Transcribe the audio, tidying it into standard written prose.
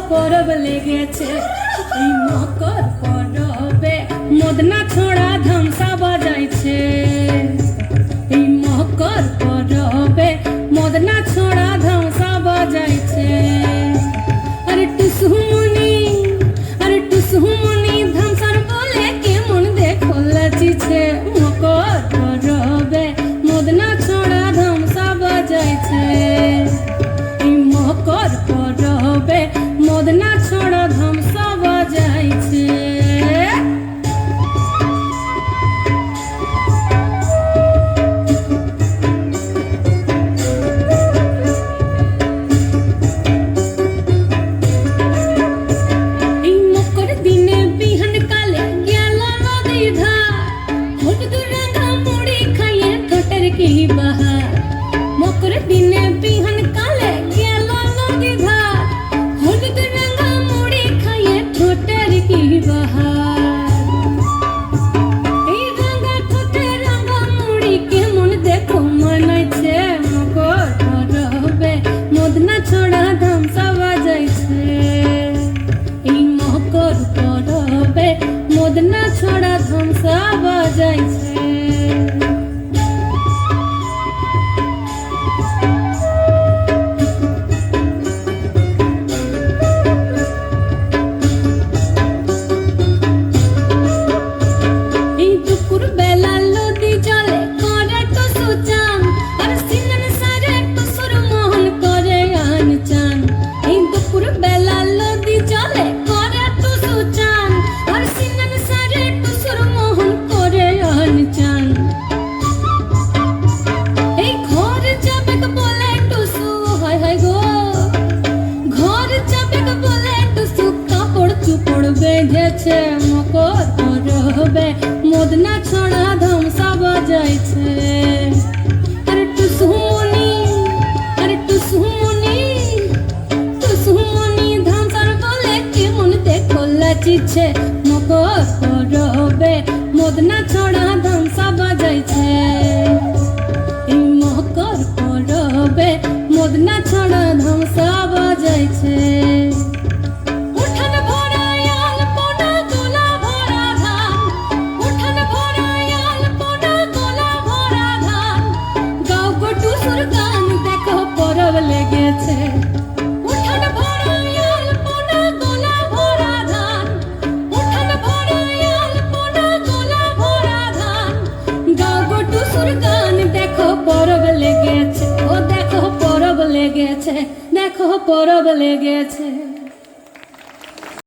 পরব লেগেছে এই মকর পরবে মদনা ছোড়া ধামসা বাজাইছে এই মকর পরবে মদনা ছোড়া ধামসা বাজাইছে আরে টুসুমনি ধামসার বলে কেমন দেখো লাচিছে মকর পরবে মদনা ছোড়া ধামসা বাজাইছে এই মকর পরবে মদনা ছোড়া ধামসা বাজাইছে मकर दिने बिहन काले गेलो नदी धार हलुद रंगा मुड़ी खाए ठोटर की बहार এই রঙা ঠোঁটে রঙা মুড়ি কেমন দেখো মনাইছে মকর পরবে মদনা ছোড়া ধামসা বাজাইছে এই মকর পরবে মদনা ছোড়া ধামসা বাজাইছে বেঁধেছে মকর পরবে মদনা ছোড়া ধামসা বাজাইছে আরে টুসুমনি ধামসার বলে কেমন দেখো লাচিছে মকর পরবে মদনা ছোড়া ধামসা বাজাইছে এই মকর পরবে মদনা ছোড়া ধামসা বাজাইছে লেগেছে উঠান ভরায়াল পোনা গোলা ভরা ধান উঠান ভরায়াল পোনা গোলা ভরা ধান গাও গো টুসুর গান দেখো পরব লেগেছে ও দেখো পরব লেগেছে দেখো পরব লেগেছে